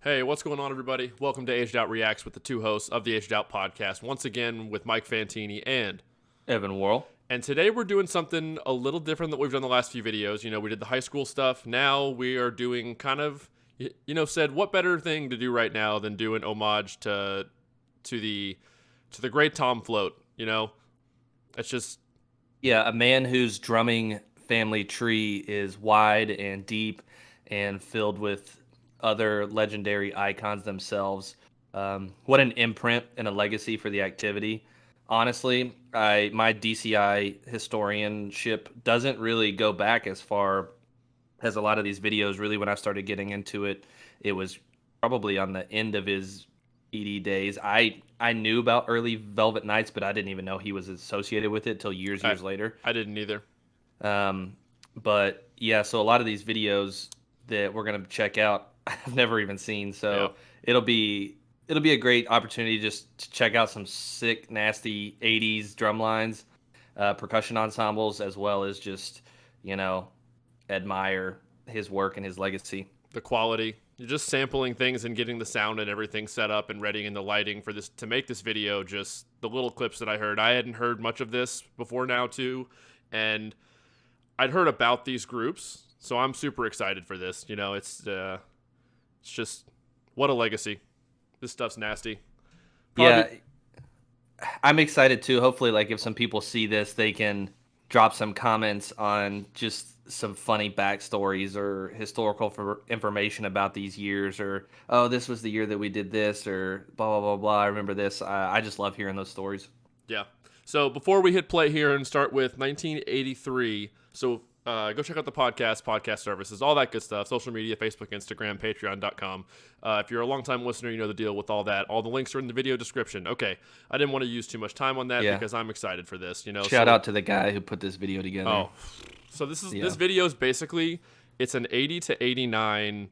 Hey, what's going on, everybody? Welcome to Aged Out Reacts with the two hosts of the Aged Out podcast. Once again with Mike Fantini Evan Worrell. and today we're doing something a little different than we've done the last few videos. You know, we did the high school stuff. Now we are doing kind of, said what better thing to do right now than do an homage to the great Tom Float. You know, it's just Yeah, a man whose drumming family tree is wide and deep and filled with other legendary icons themselves. What an imprint and a legacy for the activity. Honestly, my DCI historianship doesn't really go back as far as a lot of these videos. Really, when I started getting into it, it was probably on the end of his ED days. I knew about early Velvet Nights, but I didn't even know he was associated with it till I, years later. I didn't either. Um, but yeah, so a lot of these videos that we're gonna check out, I've never even seen. Yeah, So it'll be it'll be a great opportunity just to check out some sick, nasty '80s drum lines, percussion ensembles, as well as just you know admire his work and his legacy. the quality. You're just sampling things and getting the sound and everything set up and ready in the lighting for this to make this video. Just the little clips that I heard. I hadn't heard much of this before now too, and I'd heard about these groups, so I'm super excited for this. You know, it's just what a legacy. This stuff's nasty. Probably, Yeah, I'm excited too. Hopefully, like if some people see this, they can drop some comments on just some funny backstories or historical information about these years, or oh, this was the year that we did this, or blah blah blah blah. I remember this. I just love hearing those stories. yeah. So before we hit play here and start with 1983, so go check out the podcast services, all that good stuff, social media, Facebook, Instagram, Patreon.com. If you're a longtime listener, you know the deal with all that. All the links are in the video description. Okay, I didn't want to use too much time on that Yeah. because I'm excited for this. You know, Shout so out to the guy who put this video together. oh, so this Yeah. video is basically it's an 80 to 89,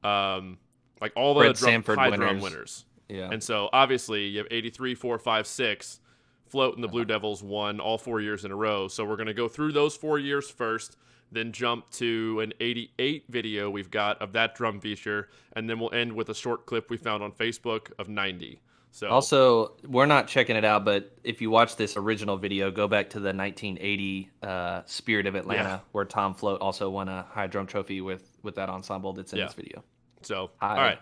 like all the Fred Sanford high winners. drum winners. Yeah. And so obviously you have 83, 4, 5, 6. Float and the Blue Devils won all 4 years in a row. So we're going to go through those 4 years first, then jump to an 88 video we've got of that drum feature, and then we'll end with a short clip we found on Facebook of 90. So Also, we're not checking it out, but if you watch this original video, go back to the 1980 Spirit of Atlanta, yeah. where Tom Float also won a high drum trophy with that ensemble that's in Yeah. this video. So Hi. all right.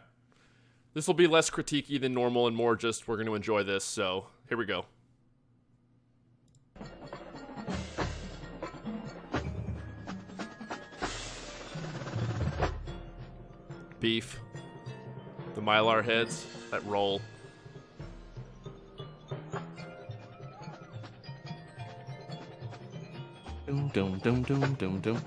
This will be less critiquey than normal and more just we're going to enjoy this. So here we go. Beef. The Mylar heads that roll. Doom, doom, doom, doom, doom, doom.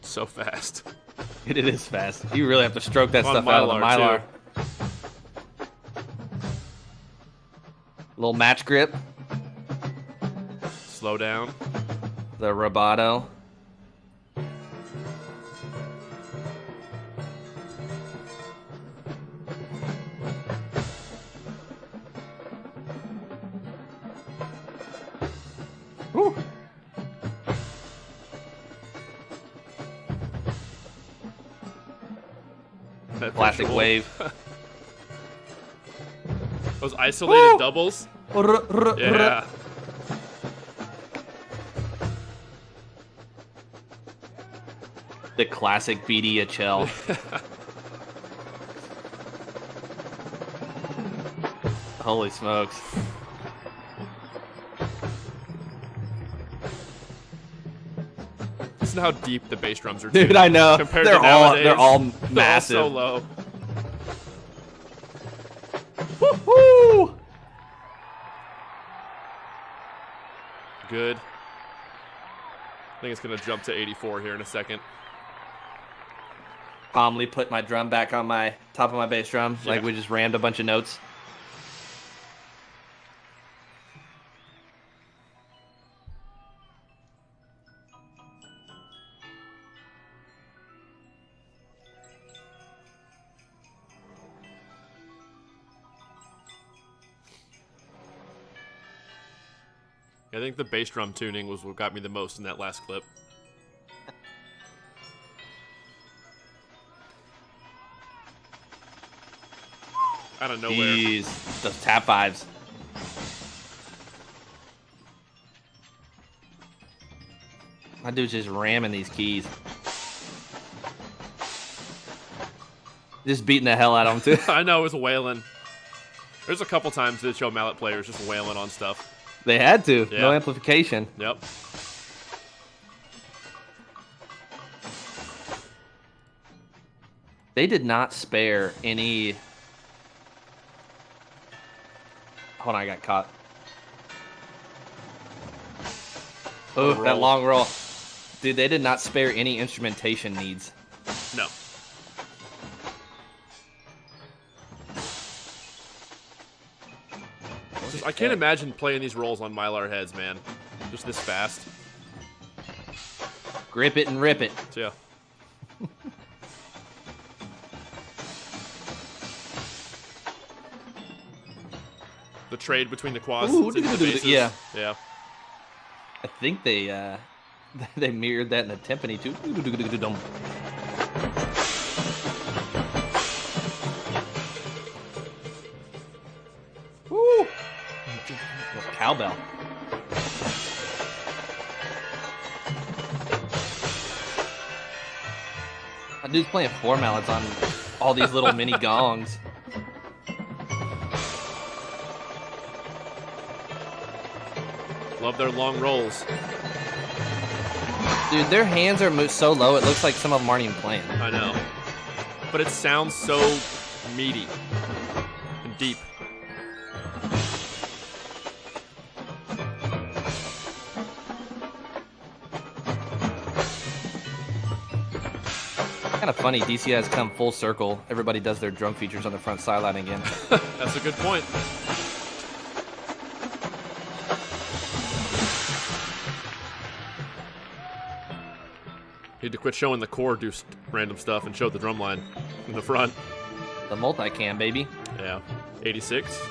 So fast. It is fast. You really have to stroke that On stuff out of the Mylar, Mylar. Little match grip, Slow down. the rubato. Woo. That Classic visual. wave. Those isolated Woo! doubles. Yeah. Yeah. The classic BDHL. Holy smokes. Listen to how deep the bass drums are, Dude, too, I know. compared They're to nowadays. they're all They're all massive. so low. Woo! Good. I think it's going to jump to 84 here in a second. Calmly put my drum back on my top of my bass drum, like Yeah. we just rammed a bunch of notes. I think the bass drum tuning was what got me the most in that last clip. Out of nowhere. Jeez, those tap fives. My dude's just ramming these keys. Just beating the hell out of them, too. I know, it was wailing. There's a couple times that show mallet players just wailing on stuff. They had to. Yeah. No amplification. Yep. They did not spare any... Hold on, I got caught. Oh, that long roll. Dude, they did not spare any instrumentation needs. No. I can't imagine playing these rolls on Mylar heads, man. Just this fast. Grip it and rip it. So, yeah. The trade between the quads and the basses. Yeah. Yeah. I think they they mirrored that in the timpani too. Woo! Cowbell. My dude's playing floor mallets on all these little mini gongs. Love their long rolls. Dude, their hands are so low, it looks like some of them aren't even playing. I know. But it sounds so meaty and deep. Kind of funny, DC has come full circle. Everybody does their drum features on the front sideline again. That's a good point. Need to quit showing the core do random stuff and show the drum line in the front. The multicam, baby. Yeah. 86.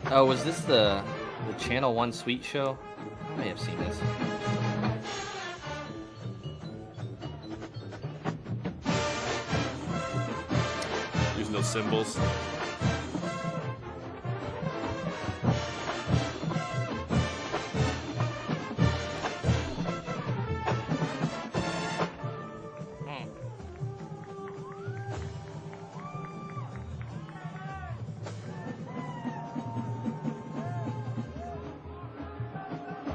Oh, was this the Channel 1 Suite show? I may have seen this. Using those cymbals.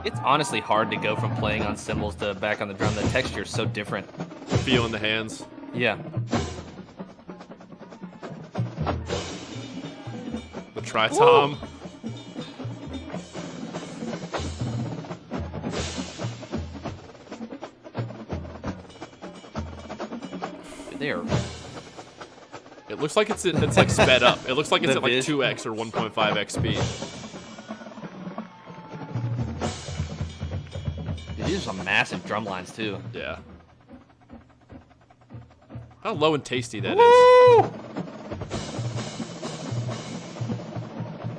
It's honestly hard to go from playing on cymbals to back on the drum. The texture is so different. Feel in the hands. Yeah. The tri-tom. They are. It looks like it's like sped up. It looks like it's The at like vis- 2x or 1.5x speed. Dude, these are some massive drum lines too. Yeah. How low and tasty that is.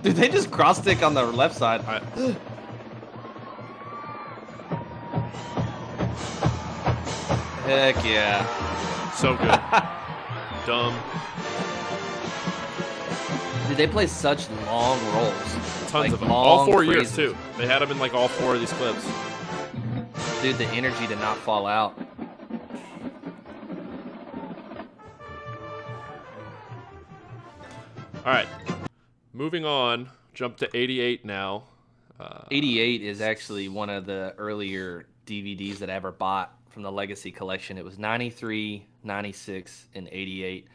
Dude, they just cross stick on the left side. Heck yeah. So good. Dumb. Dude, they play such long rolls. Tons Like of them. All long 4 years, phrases. too. They had them in like all 4 of these clips. Dude, the energy did not fall out. All right. Moving on. Jump to 88 now. 88 is actually one of the earlier DVDs that I ever bought from the Legacy collection. It was 93, 96, and 88.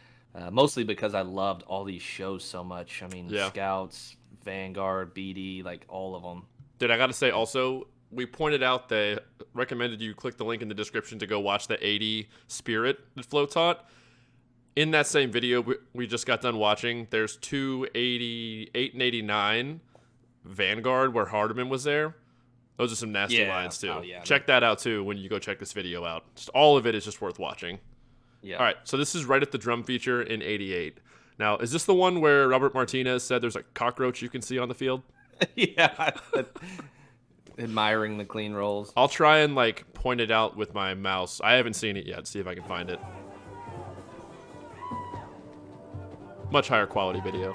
Mostly because I loved all these shows so much. I mean, Yeah. Scouts, Vanguard, BD, like all of them. Dude, I got to say also, we pointed out they recommended you click the link in the description to go watch the 80 Spirit that Flo taught. In that same video we just got done watching, there's 288 and 89 Vanguard where Hardiman was there. Those are some nasty Yeah. lines too. Oh, yeah. Check that out too when you go check this video out. Just all of it is just worth watching. Yeah. All right, so this is right at the drum feature in 88. Now, is this the one where Robert Martinez said there's a cockroach you can see on the field? Yeah. Admiring the clean rolls. I'll try and like point it out with my mouse. I haven't seen it yet. See if I can find it. Much higher quality video.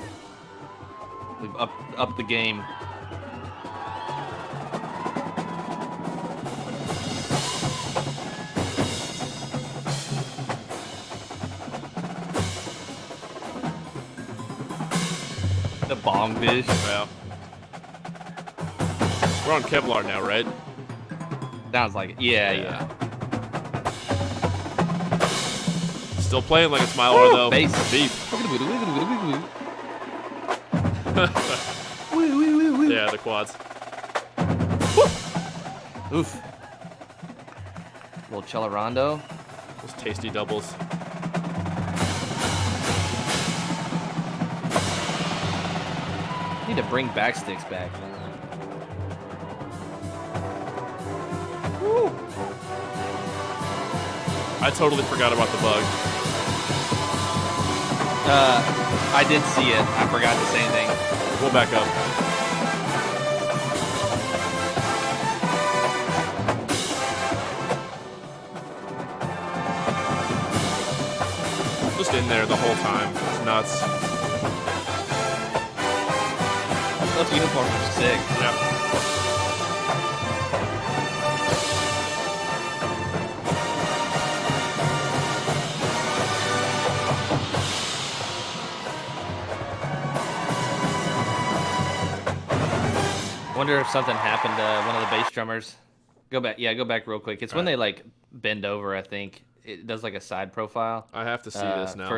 We've up the game. The bong dish. Yeah. We're on Kevlar now, right? Sounds like it. Yeah. Still playing like it's Mile though. Bass. Deep. Yeah, the quads. Oof. Little Celerando. Those tasty doubles. Need to bring backsticks back. Woo. I totally forgot about the bug. I did see it. I forgot to say anything. We'll back up. Just in there the whole time. It's nuts. Those uniforms are sick. Yeah. Wonder if something happened to one of the bass drummers. Go back real quick. It's when they like bend over, I think. It does like a side profile. I have to see this now.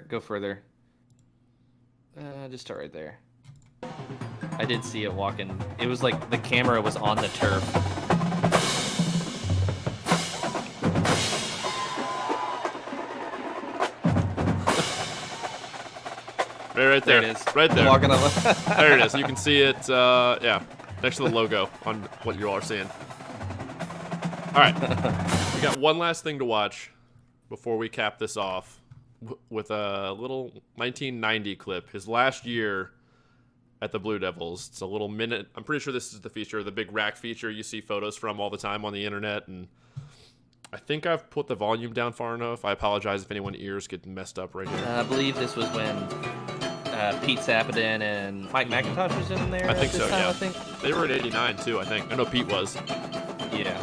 Go further. Just start right there. I did see it walking. It was like the camera was on the turf. Right there. There it is. Right there. Walking on There it is. You can see it, yeah, next to the logo on what you all are seeing. All right. We got one last thing to watch before we cap this off with a little 1990 clip. His last year at the Blue Devils. It's a little minute. I'm pretty sure this is the feature, the big rack feature you see photos from all the time on the internet. And I think I've put the volume down far enough. I apologize if anyone's ears get messed up right here. I believe this was when Pete Sapadin and Mike McIntosh was in there. I think so, yeah. I think they were at 89 too, I think. I know Pete was. Yeah.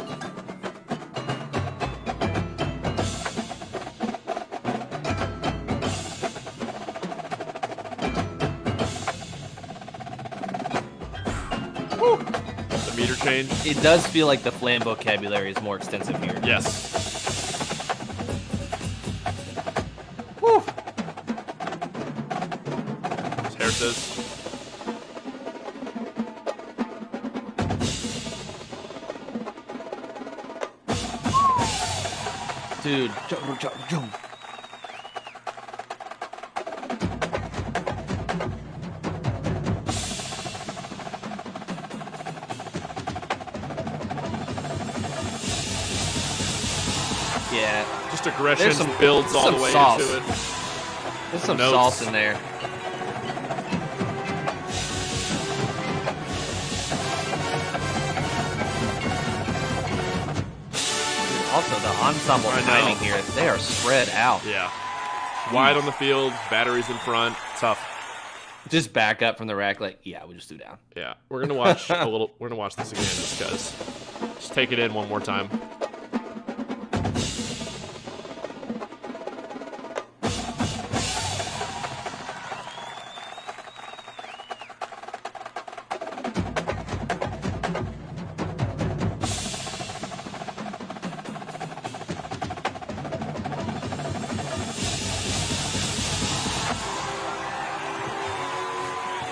The meter change. It does feel like the flam vocabulary is more extensive here. Yes. Woo. His hair says. Dude, jump. Yeah. Just aggression builds all the way into it. There's some Notes. sauce in there. Also, the ensemble timing here, they are spread out. Yeah. Wide on the field, batteries in front, tough. Just back up from the rack, like, yeah, we just threw down. Yeah. We're gonna watch a little. We're gonna watch this again just because. Just take it in one more time.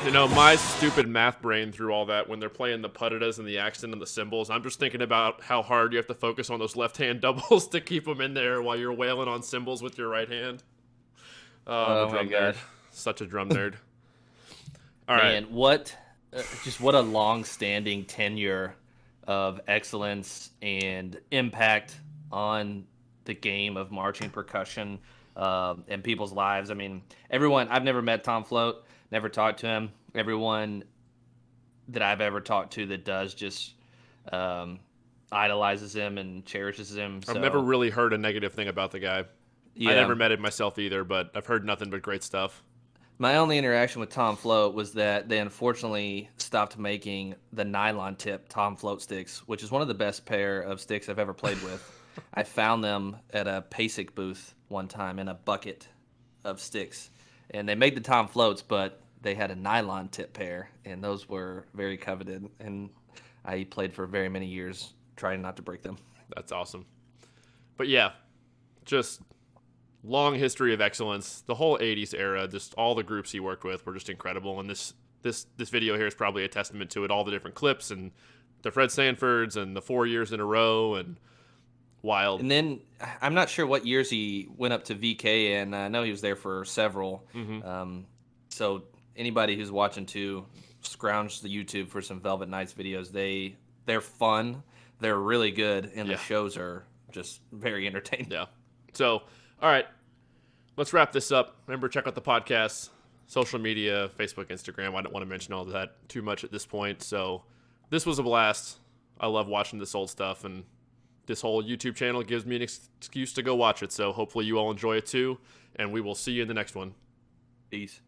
You know, my stupid math brain through all that when they're playing the puttitas and the accent and the cymbals. I'm just thinking about how hard you have to focus on those left-hand doubles to keep them in there while you're wailing on cymbals with your right hand. Oh I'm a drum my God. nerd. Such a drum nerd. All Man, right. what a long-standing tenure of excellence and impact on the game of marching percussion. in people's lives. I mean, everyone. I've never met Tom Float, never talked to him. Everyone that I've ever talked to that does just um, idolizes him and cherishes him. I've never So really heard a negative thing about the guy. I yeah, never met him myself either, but I've heard nothing but great stuff. my only interaction with Tom Float was that they unfortunately stopped making the nylon tip Tom Float sticks, which is one of the best pair of sticks I've ever played with. I found them at a PASIC booth one time in a bucket of sticks, and they made the Tom Floats, but they had a nylon tip pair, and those were very coveted. And I played for very many years trying not to break them. That's awesome. But yeah, just long history of excellence. The whole 80s era, just all the groups he worked with were just incredible. And this video here is probably a testament to it. All the different clips and the Fred Sanfords and the 4 years in a row and wild. And then I'm not sure what years he went up to VK, and I know he was there for several. Mm-hmm. So anybody who's watching too, scrounge the YouTube for some Velvet Nights videos. They're fun, they're really good, and Yeah. the shows are just very entertaining. Yeah. So, all right, let's wrap this up. Remember, check out the podcast, social media, Facebook, Instagram. I don't want to mention all of that too much at this point. So, this was a blast. I love watching this old stuff, and this whole YouTube channel gives me an excuse to go watch it. So, hopefully, you all enjoy it too, and we will see you in the next one. Peace.